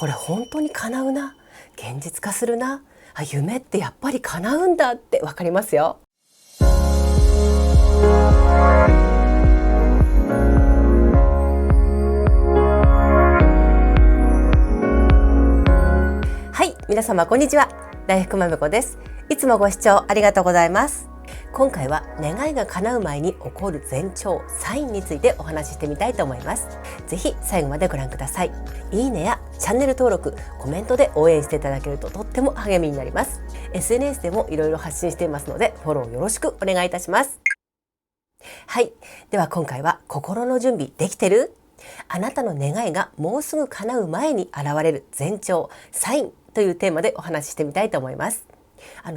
これ本当に叶うな、現実化するな、夢ってやっぱり叶うんだってわかりますよ。はい、皆様こんにちは。大福まめこです。いつもご視聴ありがとうございます。今回は願いが叶う前に起こる前兆、サインについてお話ししてみたいと思います。ぜひ最後までご覧ください。いいねやチャンネル登録、コメントで応援していただけるととっても励みになります。SNS でもいろいろ発信していますので、フォローよろしくお願いいたします。はい、では今回は心の準備できてる？あなたの願いがもうすぐ叶う前に現れる前兆、サインというテーマでお話ししてみたいと思います。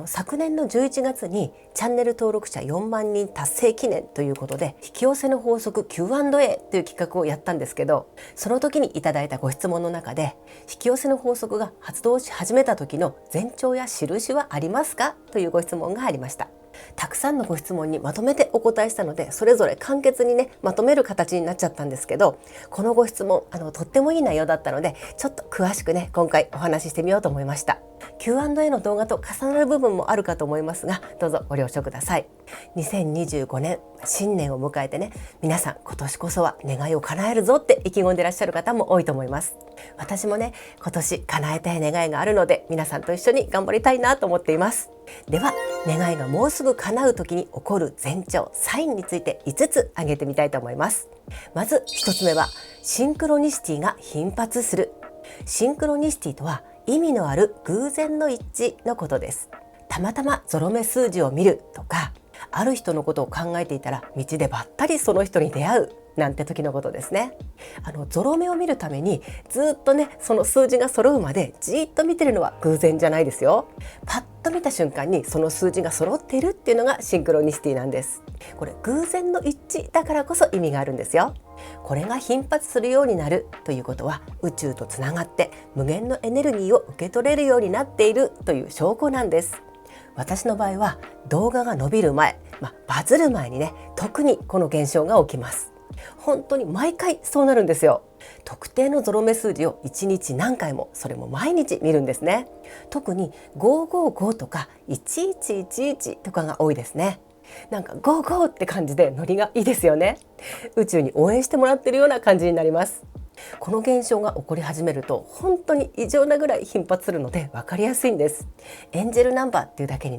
昨年の11月にチャンネル登録者4万人達成記念ということで、引き寄せの法則 Q&A という企画をやったんですけど、その時にいただいたご質問の中で、引き寄せの法則が発動し始めた時の前兆や印はありますかというご質問がありました。たくさんのご質問にまとめてお答えしたので、それぞれ簡潔にまとめる形になっちゃったんですけど、このご質問とってもいい内容だったので、ちょっと詳しく今回お話ししてみようと思いました。 Q&A の動画と重なる部分もあるかと思いますが、どうぞご了承ください。2025年新年を迎えて皆さん今年こそは願いを叶えるぞって意気込んでいらっしゃる方も多いと思います。私も今年叶えたい願いがあるので、皆さんと一緒に頑張りたいなと思っています。では、願いがもうすぐ叶う時に起こる前兆、サインについて5つ挙げてみたいと思います。まず1つ目は、シンクロニシティが頻発する。シンクロニシティとは、意味のある偶然の一致のことです。たまたまゾロ目数字を見るとか、ある人のことを考えていたら道でばったりその人に出会うなんて時のことですね。ゾロ目を見るためにずっとその数字が揃うまでじっと見てるのは偶然じゃないですよ。パッと見た瞬間にその数字が揃っているっていうのがシンクロニシティなんです。これ偶然の一致だからこそ意味があるんですよ。これが頻発するようになるということは、宇宙とつながって無限のエネルギーを受け取れるようになっているという証拠なんです。私の場合は動画が伸びる前、バズる前に特にこの現象が起きます。本当に毎回そうなるんですよ。特定のゾロ目数字を1日何回も、それも毎日見るんですね。特に555とか1111とかが多いですね。なんかゴーゴーって感じでノリがいいですよね。宇宙に応援してもらってるような感じになります。この現象が起こり始めると本当に異常なぐらい頻発するので分かりやすいんです。エンジェルナンバーっていうだけに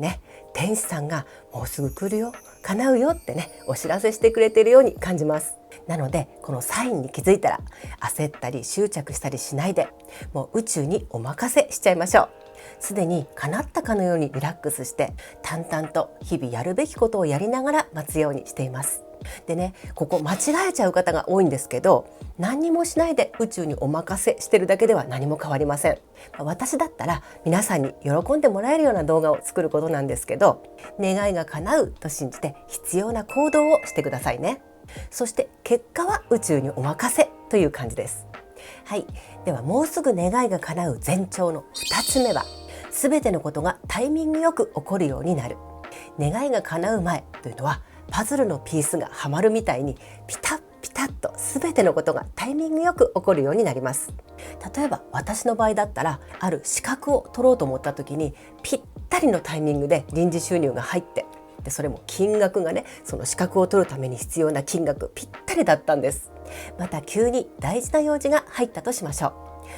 天使さんがもうすぐ来るよ、叶うよってお知らせしてくれているように感じます。なのでこのサインに気づいたら、焦ったり執着したりしないで、もう宇宙にお任せしちゃいましょう。すでに叶ったかのようにリラックスして、淡々と日々やるべきことをやりながら待つようにしています。でここ間違えちゃう方が多いんですけど、何にもしないで宇宙にお任せしてるだけでは何も変わりません。私だったら皆さんに喜んでもらえるような動画を作ることなんですけど、願いが叶うと信じて必要な行動をしてくださいね。そして結果は宇宙にお任せという感じです。はい、ではもうすぐ願いが叶う前兆の2つ目は、すべてのことがタイミングよく起こるようになる。願いが叶う前というのは、パズルのピースがはまるみたいにピタッピタッと全てのことがタイミングよく起こるようになります。例えば私の場合だったら、ある資格を取ろうと思った時にぴったりのタイミングで臨時収入が入って、でそれも金額がその資格を取るために必要な金額ぴったりだったんです。また急に大事な用事が入ったとしましょう。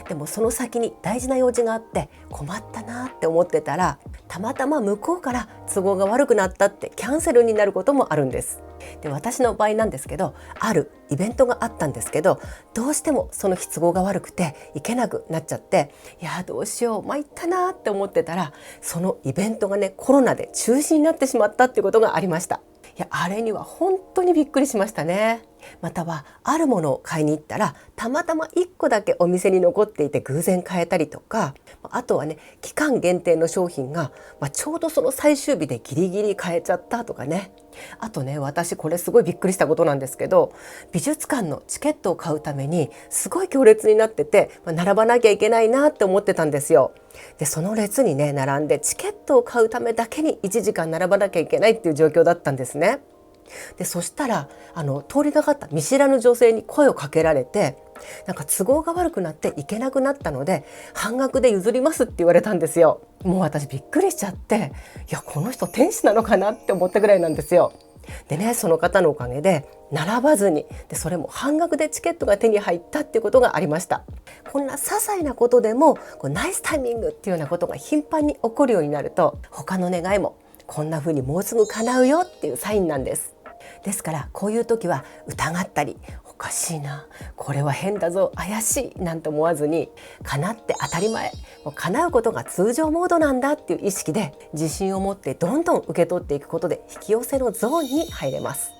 でもその先に大事な用事があって困ったなって思ってたら、たまたま向こうから都合が悪くなったってキャンセルになることもあるんです。で私の場合なんですけど、あるイベントがあったんですけど、どうしてもその日都合が悪くて行けなくなっちゃって、いやどうしよう参ったなって思ってたら、そのイベントがコロナで中止になってしまったっていうことがありました。いやあれには本当にびっくりしましたね。またはあるものを買いに行ったら、たまたま1個だけお店に残っていて偶然買えたりとか、あとは期間限定の商品が、ちょうどその最終日でギリギリ買えちゃったとかあと私これすごいびっくりしたことなんですけど、美術館のチケットを買うためにすごい行列になってて、並ばなきゃいけないなって思ってたんですよ。でその列に並んでチケットを買うためだけに1時間並ばなきゃいけないっていう状況だったんですね。でそしたら通りがかった見知らぬ女性に声をかけられて、なんか都合が悪くなって行けなくなったので半額で譲りますって言われたんですよ。もう私びっくりしちゃって、いやこの人天使なのかなって思ったぐらいなんですよ。でね、その方のおかげで並ばずに、でそれも半額でチケットが手に入ったっていうことがありました。こんな些細なことでもナイスタイミングっていうようなことが頻繁に起こるようになると、他の願いもこんな風にもうすぐ叶うよっていうサインなんです。ですからこういう時は疑ったり、おかしいな、これは変だぞ、怪しいなんて思わずに、叶って当たり前、もう叶うことが通常モードなんだっていう意識で自信を持ってどんどん受け取っていくことで引き寄せのゾーンに入れます。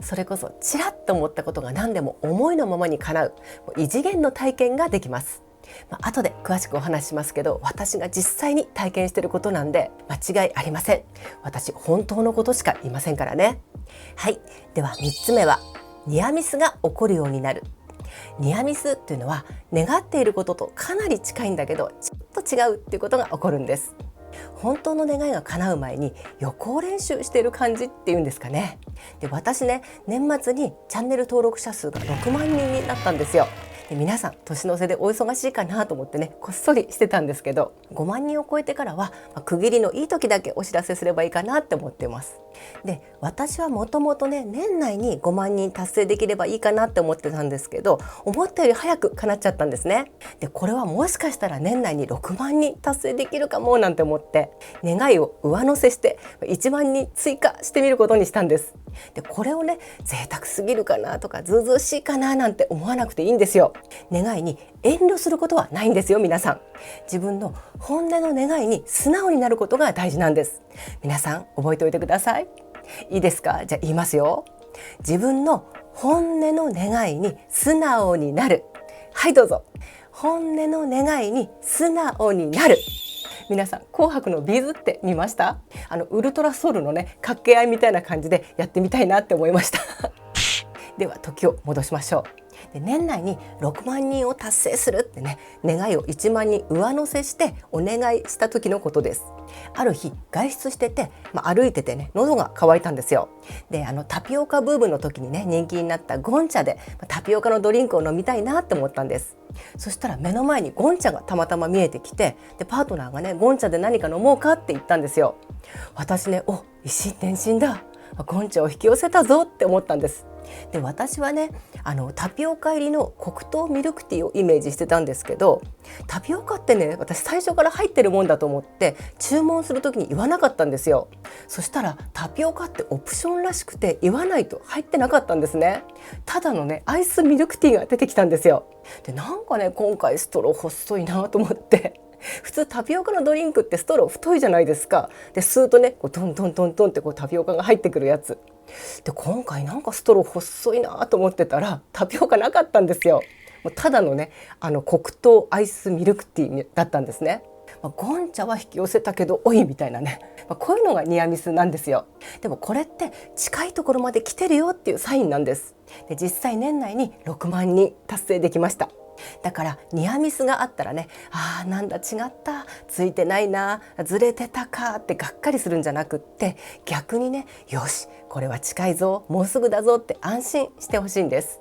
それこそちらっと思ったことが何でも思いのままに叶う、異次元の体験ができます。後で詳しくお話ししますけど、私が実際に体験していることなんで間違いありません。私本当のことしか言いませんからね。はい、では3つ目はニアミスが起こるようになる。ニアミスっていうのは願っていることとかなり近いんだけどちょっと違うっていうことが起こるんです。本当の願いが叶う前に予行練習している感じっていうんですかね。で私ね、年末にチャンネル登録者数が6万人になったんですよ。で皆さん年の瀬でお忙しいかなと思ってね、こっそりしてたんですけど、5万人を超えてからは、区切りのいい時だけお知らせすればいいかなって思っています。で私はもともとね、年内に5万人達成できればいいかなって思ってたんですけど、思ったより早く叶っちゃったんですね。でこれはもしかしたら年内に6万人達成できるかもなんて思って、願いを上乗せして1万人追加してみることにしたんです。でこれをね、贅沢すぎるかなとかずうずうしいかななんて思わなくていいんですよ。願いに遠慮することはないんですよ。皆さん、自分の本音の願いに素直になることが大事なんです。皆さん覚えておいてください。いいですか？じゃあ言いますよ。自分の本音の願いに素直になる。はい、どうぞ。本音の願いに素直になる。皆さん紅白のビーズって見ました？ウルトラソウルのね、掛け合いみたいな感じでやってみたいなって思いましたでは時を戻しましょう。で年内に6万人を達成するってね、願いを1万人上乗せしてお願いした時のことです。ある日外出してて、歩いててね、喉が渇いたんですよ。でタピオカブームの時にね、人気になったゴンチャでタピオカのドリンクを飲みたいなって思ったんです。そしたら目の前にゴンチャがたまたま見えてきて、でパートナーがね、ゴンチャで何か飲もうかって言ったんですよ。私ね、一心伝心だ、ゴンチャを引き寄せたぞって思ったんです。で私はね、タピオカ入りの黒糖ミルクティーをイメージしてたんですけど、タピオカってね、私最初から入ってるもんだと思って注文する時に言わなかったんですよ。そしたらタピオカってオプションらしくて言わないと入ってなかったんですね。ただのね、アイスミルクティーが出てきたんですよ。でなんかね、今回ストロー細いなと思って普通タピオカのドリンクってストロー太いじゃないですか。で吸うとね、トントントントンってタピオカが入ってくるやつで、今回なんかストロー細いなと思ってたらタピオカなかったんですよ。もうただのね、黒糖アイスミルクティーだったんですね。ゴンチャは引き寄せたけどおいみたいなね、こういうのがニアミスなんですよ。でもこれって近いところまで来てるよっていうサインなんです。で実際年内に6万人達成できました。だからニアミスがあったらね、なんだ違った、ついてないな、ずれてたかってがっかりするんじゃなくって、逆にね、よしこれは近いぞ、もうすぐだぞって安心してほしいんです。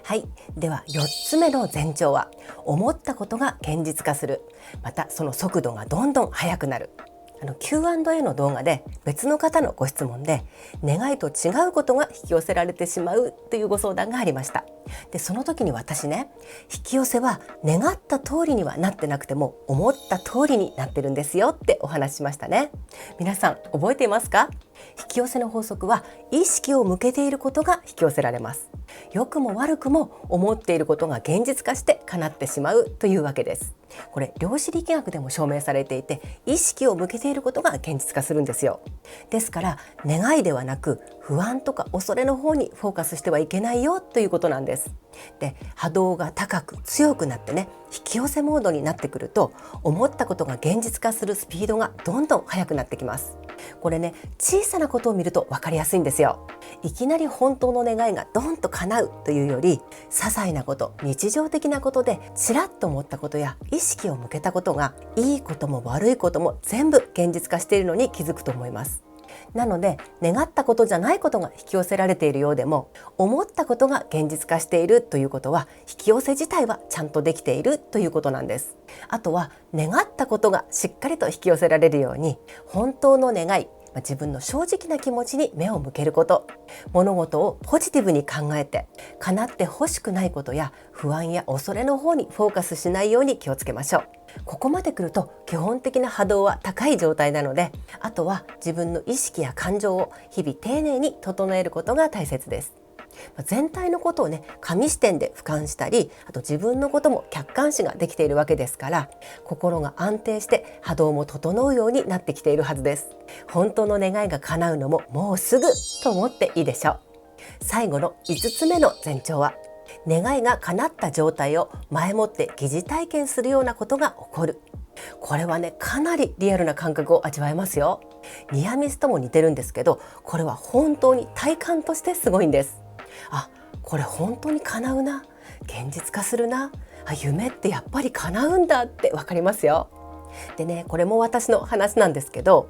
はい、では4つ目の前兆は、思ったことが現実化する、またその速度がどんどん速くなる。Q&A の動画で別の方のご質問で、願いと違うことが引き寄せられてしまうというご相談がありました。でその時に私ね、引き寄せは願った通りにはなってなくても思った通りになってるんですよってお話ししましたね。皆さん覚えていますか？引き寄せの法則は意識を向けていることが引き寄せられます。良くも悪くも思っていることが現実化して叶ってしまうというわけです。これ量子力学でも証明されていて、意識を向けていることが現実化するんですよ。ですから願いではなく不安とか恐れの方にフォーカスしてはいけないよということなんです。で波動が高く強くなってね、引き寄せモードになってくると、思ったことが現実化するスピードがどんどん速くなってきます。これね、小さなことを見ると分かりやすいんですよ。いきなり本当の願いがドンと叶うというより、些細なこと、日常的なことでちらっと思ったことや意識を向けたことが、いいことも悪いことも全部現実化しているのに気づくと思います。なので願ったことじゃないことが引き寄せられているようでも、思ったことが現実化しているということは、引き寄せ自体はちゃんとできているということなんです。あとは願ったことがしっかりと引き寄せられるように、本当の願い、自分の正直な気持ちに目を向けること、物事をポジティブに考えて、叶ってほしくないことや不安や恐れの方にフォーカスしないように気をつけましょう。ここまで来ると基本的な波動は高い状態なので、あとは自分の意識や感情を日々丁寧に整えることが大切です。全体のことをね、紙視点で俯瞰したり、あと自分のことも客観視ができているわけですから、心が安定して波動も整うようになってきているはずです。本当の願いが叶うのももうすぐと思っていいでしょう。最後の5つ目の前兆は、願いが叶った状態を前もって疑似体験するようなことが起こる。これはね、かなりリアルな感覚を味わえますよ。ニアミスとも似てるんですけど、これは本当に体感としてすごいんです。あ、これ本当に叶うな、現実化するな、夢ってやっぱり叶うんだってわかりますよ。でね、これも私の話なんですけど、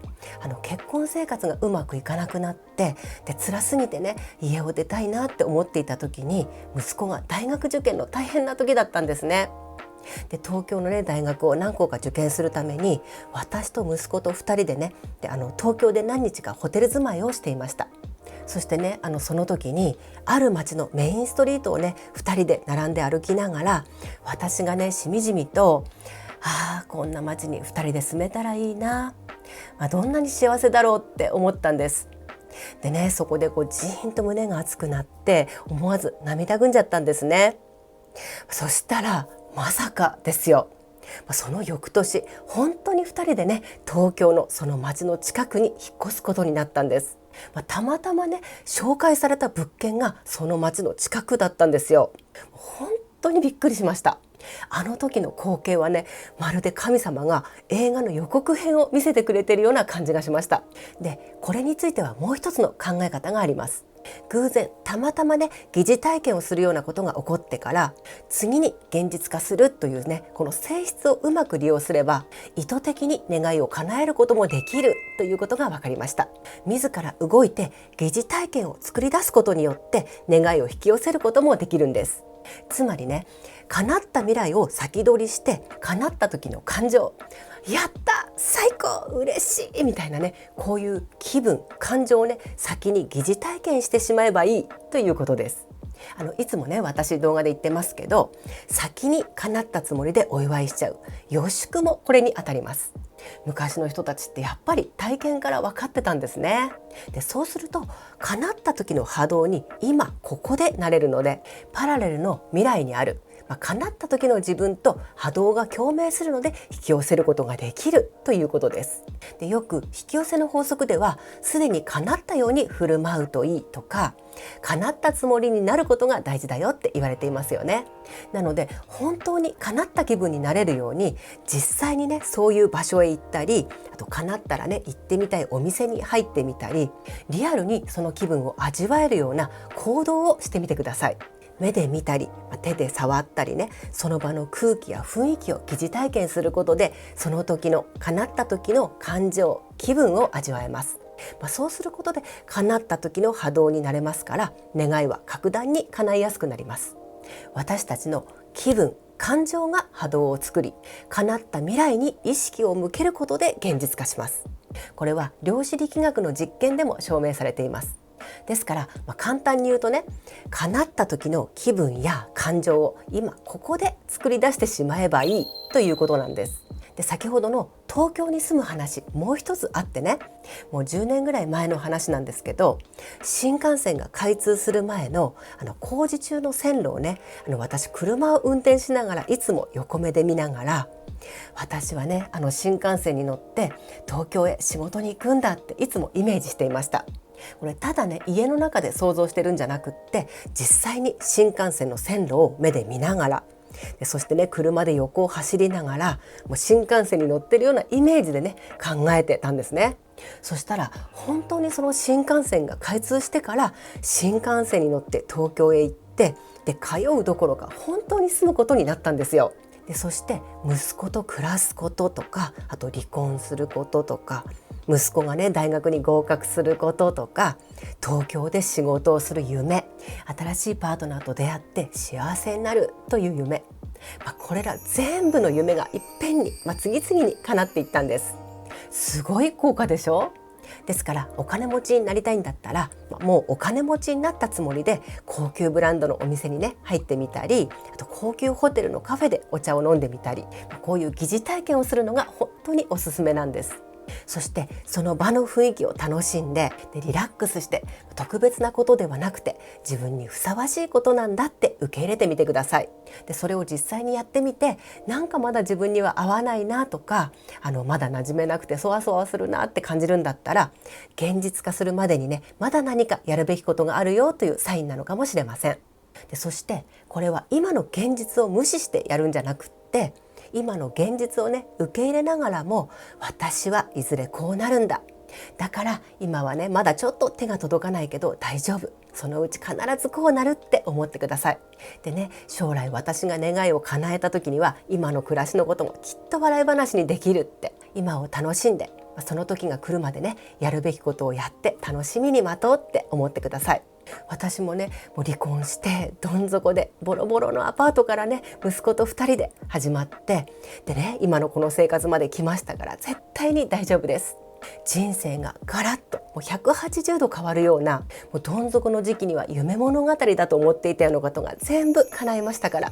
結婚生活がうまくいかなくなって、で辛すぎてね、家を出たいなって思っていた時に、息子が大学受験の大変な時だったんですね。で東京のね、大学を何校か受験するために、私と息子と2人でね、東京で何日かホテル住まいをしていました。そしてね、その時にある街のメインストリートをね、2人で並んで歩きながら、私がね、しみじみと、こんな街に2人で住めたらいいな、どんなに幸せだろうって思ったんです。でね、そこでジーンと胸が熱くなって、思わず涙ぐんじゃったんですね。そしたらまさかですよ、その翌年、本当に2人でね、東京のその町の近くに引っ越すことになったんです。たまたまね、紹介された物件がその町の近くだったんですよ。本当にびっくりしました。あの時の光景はね、まるで神様が映画の予告編を見せてくれているような感じがしました。で、これについてはもう一つの考え方があります。偶然たまたまね、疑似体験をするようなことが起こってから、次に現実化するというね、この性質をうまく利用すれば、意図的に願いを叶えることもできるということが分かりました。自ら動いて疑似体験を作り出すことによって、願いを引き寄せることもできるんです。つまりね、叶った未来を先取りして、叶った時の感情、やった、最高、嬉しいみたいなね、こういう気分、感情をね、先に疑似体験してしまえばいいということです。いつもね、私動画で言ってますけど、先に叶ったつもりでお祝いしちゃう予祝もこれに当たります。昔の人たちってやっぱり体験から分かってたんですね。で、そうすると叶った時の波動に今ここでなれるので、パラレルの未来にある叶った時の自分と波動が共鳴するので、引き寄せることができるということです。で、よく引き寄せの法則では、すでに叶ったように振る舞うといいとか、叶ったつもりになることが大事だよって言われていますよね。なので本当に叶った気分になれるように、実際にね、そういう場所へ行ったり、あと叶ったらね、行ってみたいお店に入ってみたり、リアルにその気分を味わえるような行動をしてみてください。目で見たり、手で触ったりね、その場の空気や雰囲気を疑似体験することで、その時の叶った時の感情、気分を味わえます。そうすることで叶った時の波動になれますから、願いは格段に叶いやすくなります。私たちの気分、感情が波動を作り、叶った未来に意識を向けることで現実化します。これは量子力学の実験でも証明されています。ですから、簡単に言うとね、叶った時の気分や感情を今ここで作り出してしまえばいいということなんです。で、先ほどの東京に住む話、もう一つあってね、もう10年ぐらい前の話なんですけど、新幹線が開通する前の工事中の線路をね、私車を運転しながらいつも横目で見ながら、私はね、新幹線に乗って東京へ仕事に行くんだっていつもイメージしていました。これただね、家の中で想像してるんじゃなくって、実際に新幹線の線路を目で見ながら、そしてね、車で横を走りながら、もう新幹線に乗ってるようなイメージでね、考えてたんですね。そしたら本当にその新幹線が開通してから、新幹線に乗って東京へ行って、で通うどころか本当に住むことになったんですよ。で、そして息子と暮らすこととか、あと離婚することとか、息子がね大学に合格することとか、東京で仕事をする夢、新しいパートナーと出会って幸せになるという夢、これら全部の夢がいっぺんに、次々に叶っていったんです。すごい効果でしょ。ですからお金持ちになりたいんだったら、もうお金持ちになったつもりで高級ブランドのお店にね入ってみたり、あと高級ホテルのカフェでお茶を飲んでみたり、こういう疑似体験をするのが本当におすすめなんです。そしてその場の雰囲気を楽しんで、リラックスして、特別なことではなくて自分にふさわしいことなんだって受け入れてみてください。でそれを実際にやってみて、なんかまだ自分には合わないなとか、まだ馴染めなくてそわそわするなって感じるんだったら、現実化するまでにねまだ何かやるべきことがあるよというサインなのかもしれません。でそしてこれは今の現実を無視してやるんじゃなくって、今の現実をね受け入れながらも、私はいずれこうなるんだ、だから今はねまだちょっと手が届かないけど大丈夫、そのうち必ずこうなるって思ってください。でね、将来私が願いを叶えた時には、今の暮らしのこともきっと笑い話にできるって、今を楽しんで、その時が来るまでねやるべきことをやって楽しみに待とうって思ってください。私もねもう離婚してどん底でボロボロのアパートからね息子と2人で始まって、でね今のこの生活まで来ましたから、絶対に大丈夫です。人生がガラッともう180度変わるような、もうどん底の時期には夢物語だと思っていたようなことが全部叶いましたから、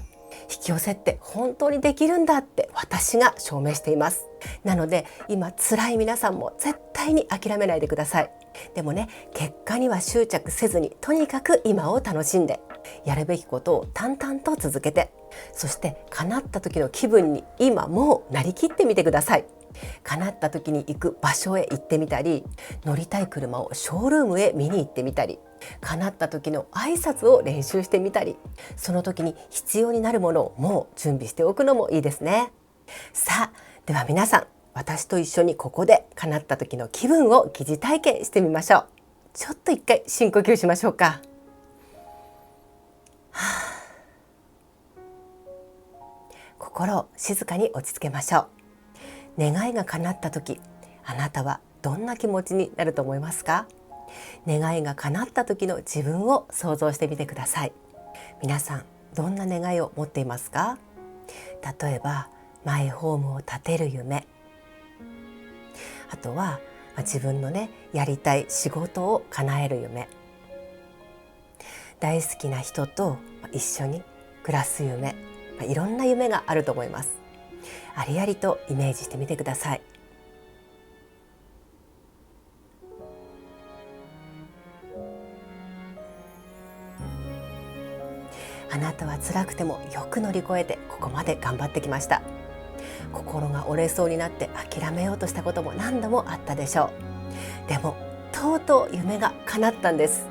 引き寄せって本当にできるんだって私が証明しています。なので今辛い皆さんも絶対に諦めないでください。でもね、結果には執着せずに、とにかく今を楽しんで、やるべきことを淡々と続けて、そして叶った時の気分に今もうなりきってみてください。叶った時に行く場所へ行ってみたり、乗りたい車をショールームへ見に行ってみたり、叶った時の挨拶を練習してみたり、その時に必要になるものをもう準備しておくのもいいですね。さあ、では皆さん、私と一緒にここで叶った時の気分を疑似体験してみましょう。ちょっと一回深呼吸しましょうか。心を静かに落ち着けましょう。願いが叶った時、あなたはどんな気持ちになると思いますか？願いが叶った時の自分を想像してみてください。皆さん、どんな願いを持っていますか？例えばマイホームを建てる夢、あとは自分のねやりたい仕事を叶える夢、大好きな人と一緒に暮らす夢、いろんな夢があると思います。ありありとイメージしてみてください。あなたは辛くてもよく乗り越えてここまで頑張ってきました。心が折れそうになって諦めようとしたことも何度もあったでしょう。でもとうとう夢が叶ったんです。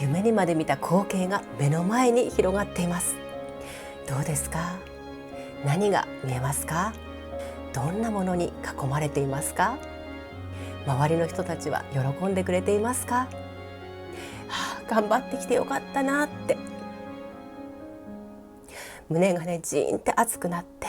夢にまで見た光景が目の前に広がっています。どうですか？何が見えますか？どんなものに囲まれていますか？周りの人たちは喜んでくれていますか？頑張ってきてよかったなって胸がねジーンって熱くなって、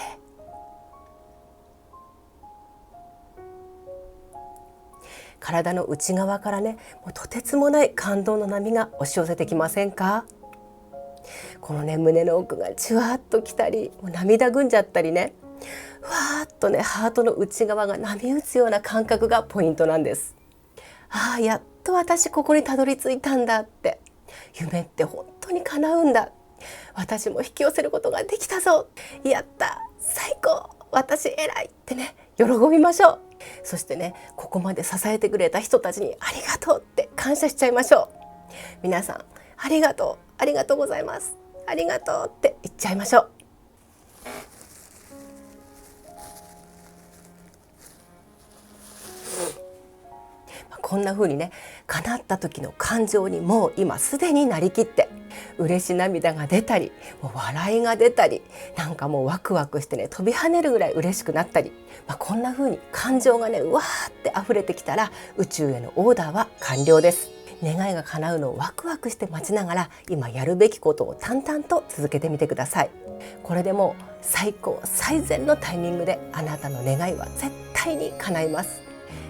体の内側からねもうとてつもない感動の波が押し寄せてきませんか？このね胸の奥がじわっときたり、もう涙ぐんじゃったりね、ふわーっとねハートの内側が波打つような感覚がポイントなんです。やっと私ここにたどり着いたんだって、夢って本当に叶うんだ、私も引き寄せることができたぞ、やった、最高、私偉いってね喜びましょう。そしてねここまで支えてくれた人たちにありがとうって感謝しちゃいましょう。皆さん、ありがとう、ありがとうございます、ありがとうって言っちゃいましょう。こんな風にね叶った時の感情にもう今すでになりきって、嬉し涙が出たり、もう笑いが出たり、なんかもうワクワクしてね飛び跳ねるぐらい嬉しくなったり、こんな風に感情がねうわーって溢れてきたら、宇宙へのオーダーは完了です。願いが叶うのをワクワクして待ちながら、今やるべきことを淡々と続けてみてください。これでもう最高最善のタイミングであなたの願いは絶対に叶います。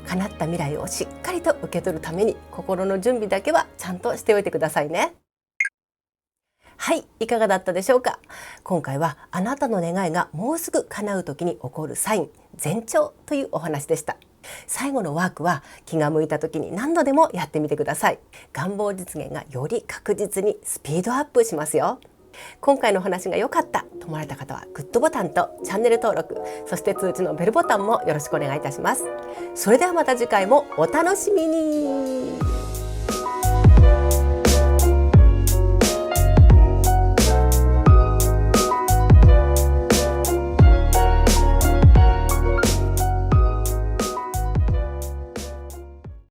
叶った未来をしっかりと受け取るために心の準備だけはちゃんとしておいてくださいね。はい、いかがだったでしょうか。今回はあなたの願いがもうすぐ叶う時に起こるサイン、前兆というお話でした。最後のワークは気が向いた時に何度でもやってみてください。願望実現がより確実にスピードアップしますよ。今回のお話が良かったと思われた方はグッドボタンとチャンネル登録、そして通知のベルボタンもよろしくお願いいたします。それではまた次回もお楽しみに。